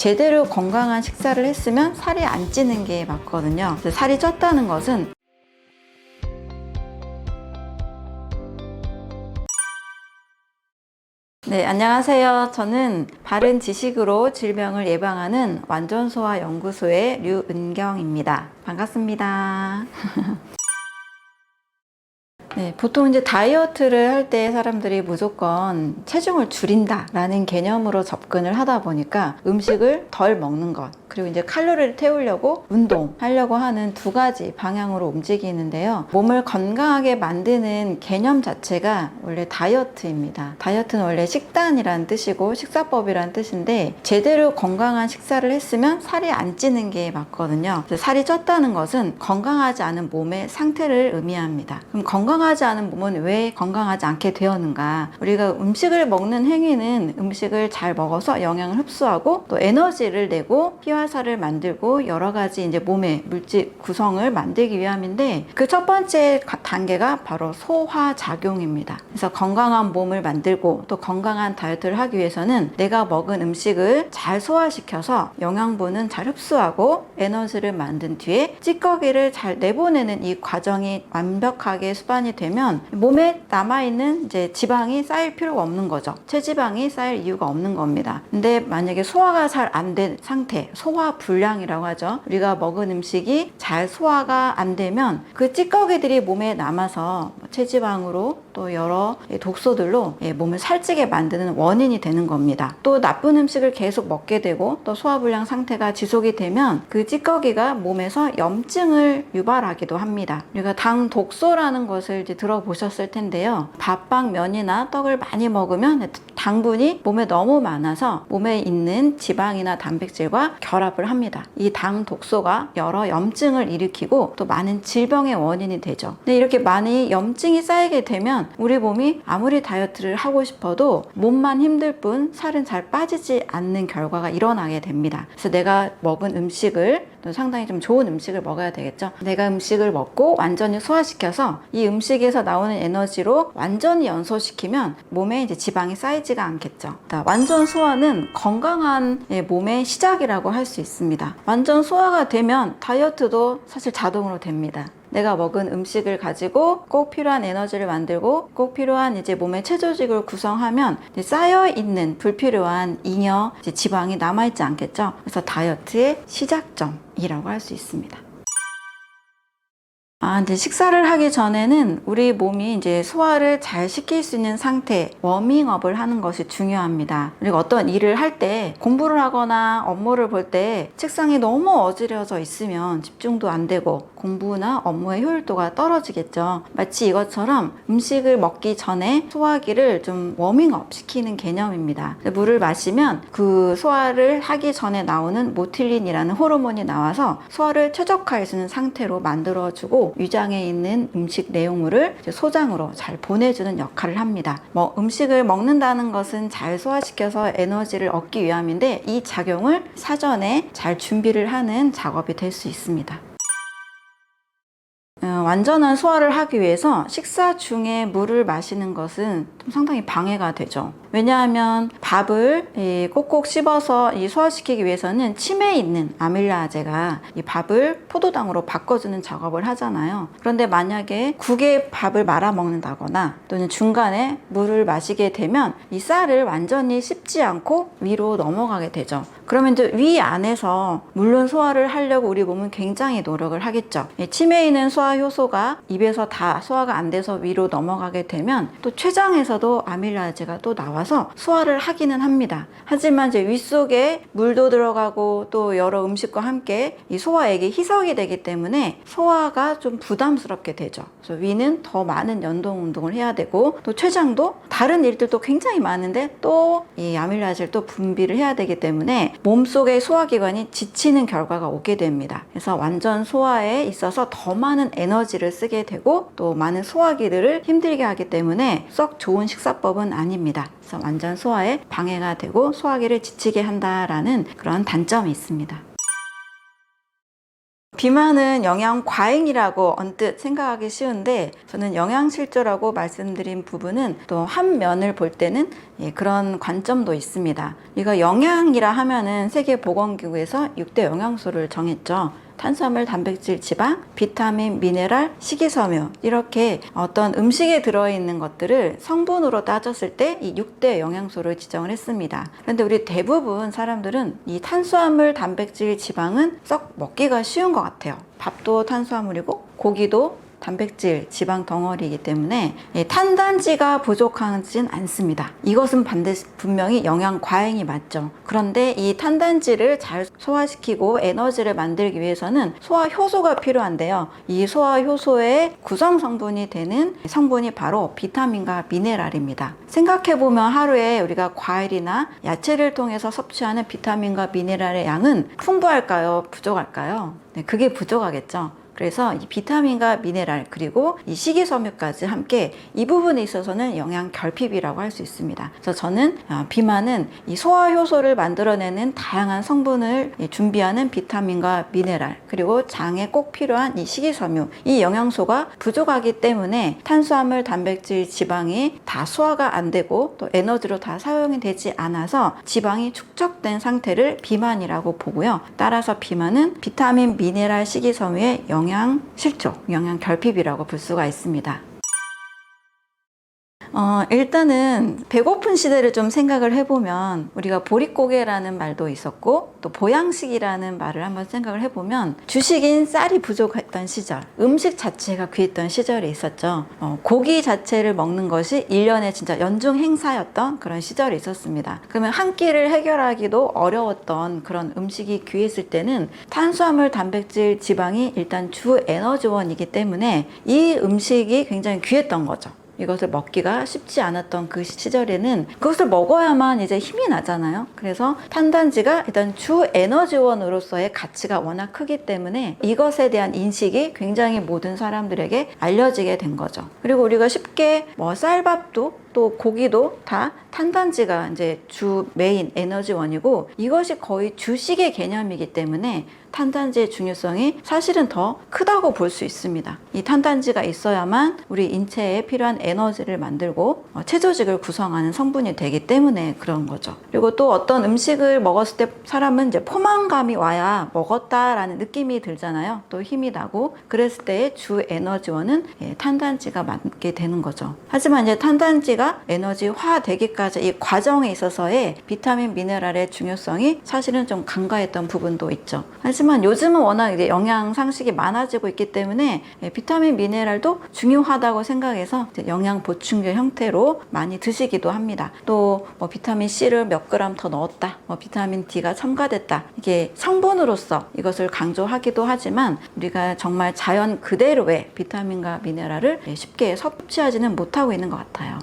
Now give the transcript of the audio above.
제대로 건강한 식사를 했으면 살이 안 찌는 게 맞거든요. 살이 쪘다는 것은 네, 안녕하세요. 저는 바른 지식으로 질병을 예방하는 완전소화연구소의 류은경입니다. 반갑습니다. 네, 보통 이제 다이어트를 할 때 사람들이 무조건 체중을 줄인다라는 개념으로 접근을 하다 보니까 음식을 덜 먹는 것, 그리고 이제 칼로리를 태우려고 운동하려고 하는 두 가지 방향으로 움직이는데요. 몸을 건강하게 만드는 개념 자체가 원래 다이어트입니다. 다이어트는 원래 식단이라는 뜻이고 식사법이라는 뜻인데 제대로 건강한 식사를 했으면 살이 안 찌는 게 맞거든요. 살이 쪘다는 것은 건강하지 않은 몸의 상태를 의미합니다. 그럼 건강하지 않은 몸은 왜 건강하지 않게 되었는가? 우리가 음식을 먹는 행위는 음식을 잘 먹어서 영양을 흡수하고 또 에너지를 내고 피와 살을 만들고 여러 가지 이제 몸의 물질 구성을 만들기 위함인데 그 첫 번째 단계가 바로 소화작용입니다. 그래서 건강한 몸을 만들고 또 건강한 다이어트를 하기 위해서는 내가 먹은 음식을 잘 소화시켜서 영양분은 잘 흡수하고 에너지를 만든 뒤에 찌꺼기를 잘 내보내는 이 과정이 완벽하게 수반이 되면 몸에 남아있는 이제 지방이 쌓일 필요가 없는 거죠. 체지방이 쌓일 이유가 없는 겁니다. 근데 만약에 소화가 잘 안 된 상태, 소화 불량이라고 하죠. 우리가 먹은 음식이 잘 소화가 안 되면 그 찌꺼기들이 몸에 남아서 체지방으로 또 여러 독소들로 몸을 살찌게 만드는 원인이 되는 겁니다. 또 나쁜 음식을 계속 먹게 되고 또 소화불량 상태가 지속이 되면 그 찌꺼기가 몸에서 염증을 유발하기도 합니다. 우리가 당 독소라는 것을 이제 들어보셨을 텐데요. 밥빵, 면이나 떡을 많이 먹으면 당분이 몸에 너무 많아서 몸에 있는 지방이나 단백질과 결합을 합니다. 이 당 독소가 여러 염증을 일으키고 또 많은 질병의 원인이 되죠. 근데 이렇게 많이 염증이 쌓이게 되면 우리 몸이 아무리 다이어트를 하고 싶어도 몸만 힘들 뿐 살은 잘 빠지지 않는 결과가 일어나게 됩니다. 그래서 내가 먹은 음식을 상당히 좀 좋은 음식을 먹어야 되겠죠. 내가 음식을 먹고 완전히 소화시켜서 이 음식에서 나오는 에너지로 완전히 연소시키면 몸에 이제 지방이 쌓이지가 않겠죠. 완전 소화는 건강한 몸의 시작이라고 할 수 있습니다. 완전 소화가 되면 다이어트도 사실 자동으로 됩니다. 내가 먹은 음식을 가지고 꼭 필요한 에너지를 만들고 꼭 필요한 이제 몸의 체조직을 구성하면 쌓여있는 불필요한 잉여, 지방이 남아있지 않겠죠. 그래서 다이어트의 시작점이라고 할 수 있습니다. 이제 식사를 하기 전에는 우리 몸이 이제 소화를 잘 시킬 수 있는 상태, 워밍업을 하는 것이 중요합니다. 그리고 어떤 일을 할 때 공부를 하거나 업무를 볼 때 책상이 너무 어지러져 있으면 집중도 안 되고 공부나 업무의 효율도가 떨어지겠죠. 마치 이것처럼 음식을 먹기 전에 소화기를 좀 워밍업 시키는 개념입니다. 물을 마시면 그 소화를 하기 전에 나오는 모틸린이라는 호르몬이 나와서 소화를 최적화해주는 상태로 만들어주고 위장에 있는 음식 내용물을 소장으로 잘 보내주는 역할을 합니다. 음식을 먹는다는 것은 잘 소화시켜서 에너지를 얻기 위함인데 이 작용을 사전에 잘 준비를 하는 작업이 될 수 있습니다. 완전한 소화를 하기 위해서 식사 중에 물을 마시는 것은 상당히 방해가 되죠. 왜냐하면 밥을 꼭꼭 씹어서 소화시키기 위해서는 침에 있는 아밀라제가 이 밥을 포도당으로 바꿔주는 작업을 하잖아요. 그런데 만약에 국에 밥을 말아 먹는다거나 또는 중간에 물을 마시게 되면 이 쌀을 완전히 씹지 않고 위로 넘어가게 되죠. 그러면 이제 위 안에서 물론 소화를 하려고 우리 몸은 굉장히 노력을 하겠죠. 침에 있는 소화 효소가 입에서 다 소화가 안 돼서 위로 넘어가게 되면 또 췌장에서도 아밀라제가 또 나와서 소화를 하기는 합니다. 하지만 이제 위 속에 물도 들어가고 또 여러 음식과 함께 이 소화액이 희석이 되기 때문에 소화가 좀 부담스럽게 되죠. 그래서 위는 더 많은 연동 운동을 해야 되고 또 췌장도 다른 일들도 굉장히 많은데 또 이 아밀라제를 또 분비를 해야 되기 때문에 몸속의 소화기관이 지치는 결과가 오게 됩니다. 그래서 완전 소화에 있어서 더 많은 에너지를 쓰게 되고 또 많은 소화기들을 힘들게 하기 때문에 썩 좋은 식사법은 아닙니다. 그래서 완전 소화에 방해가 되고 소화기를 지치게 한다라는 그런 단점이 있습니다. 비만은 영양 과잉이라고 언뜻 생각하기 쉬운데 저는 영양실조라고 말씀드린 부분은 또 한 면을 볼 때는 그런 관점도 있습니다. 우리가 영양이라 하면은 세계보건기구에서 6대 영양소를 정했죠. 탄수화물, 단백질, 지방, 비타민, 미네랄, 식이섬유 이렇게 어떤 음식에 들어있는 것들을 성분으로 따졌을 때 이 6대 영양소를 지정을 했습니다. 그런데 우리 대부분 사람들은 이 탄수화물, 단백질, 지방은 썩 먹기가 쉬운 것 같아요. 밥도 탄수화물이고 고기도 단백질, 지방 덩어리이기 때문에 탄단지가 부족하진 않습니다. 이것은 반드시 분명히 영양 과잉이 맞죠. 그런데 이 탄단지를 잘 소화시키고 에너지를 만들기 위해서는 소화 효소가 필요한데요. 이 소화 효소의 구성 성분이 되는 성분이 바로 비타민과 미네랄입니다. 생각해보면 하루에 우리가 과일이나 야채를 통해서 섭취하는 비타민과 미네랄의 양은 풍부할까요? 부족할까요? 네, 그게 부족하겠죠. 그래서 이 비타민과 미네랄 그리고 이 식이섬유까지 함께 이 부분에 있어서는 영양 결핍이라고 할 수 있습니다. 그래서 저는 비만은 이 소화 효소를 만들어내는 다양한 성분을 준비하는 비타민과 미네랄 그리고 장에 꼭 필요한 이 식이섬유 이 영양소가 부족하기 때문에 탄수화물, 단백질, 지방이 다 소화가 안 되고 또 에너지로 다 사용이 되지 않아서 지방이 축적된 상태를 비만이라고 보고요. 따라서 비만은 비타민, 미네랄, 식이섬유의 영양 실조, 영양 결핍이라고 볼 수가 있습니다. 일단은 배고픈 시대를 좀 생각을 해보면 우리가 보릿고개라는 말도 있었고 또 보양식이라는 말을 한번 생각을 해보면 주식인 쌀이 부족했던 시절, 음식 자체가 귀했던 시절이 있었죠. 고기 자체를 먹는 것이 1년에 진짜 연중 행사였던 그런 시절이 있었습니다. 그러면 한 끼를 해결하기도 어려웠던 그런 음식이 귀했을 때는 탄수화물, 단백질, 지방이 일단 주 에너지원이기 때문에 이 음식이 굉장히 귀했던 거죠. 이것을 먹기가 쉽지 않았던 그 시절에는 그것을 먹어야만 이제 힘이 나잖아요. 그래서 탄단지가 일단 주 에너지원으로서의 가치가 워낙 크기 때문에 이것에 대한 인식이 굉장히 모든 사람들에게 알려지게 된 거죠. 그리고 우리가 쉽게 쌀밥도 또 고기도 다 탄단지가 이제 주 메인 에너지원이고 이것이 거의 주식의 개념이기 때문에 탄단지의 중요성이 사실은 더 크다고 볼 수 있습니다. 이 탄단지가 있어야만 우리 인체에 필요한 에너지를 만들고 체조직을 구성하는 성분이 되기 때문에 그런 거죠. 그리고 또 어떤 음식을 먹었을 때 사람은 이제 포만감이 와야 먹었다라는 느낌이 들잖아요. 또 힘이 나고 그랬을 때의 주 에너지원은 탄단지가 맞게 되는 거죠. 하지만 이제 탄단지가 에너지화 되기까지 이 과정에 있어서의 비타민, 미네랄의 중요성이 사실은 좀 간과했던 부분도 있죠. 하지만 요즘은 워낙 이제 영양 상식이 많아지고 있기 때문에 비타민, 미네랄도 중요하다고 생각해서 영양 보충제 형태로 많이 드시기도 합니다. 또 비타민 C를 몇 그램 더 넣었다, 비타민 D가 첨가됐다, 이게 성분으로서 이것을 강조하기도 하지만 우리가 정말 자연 그대로의 비타민과 미네랄을 쉽게 섭취하지는 못하고 있는 것 같아요.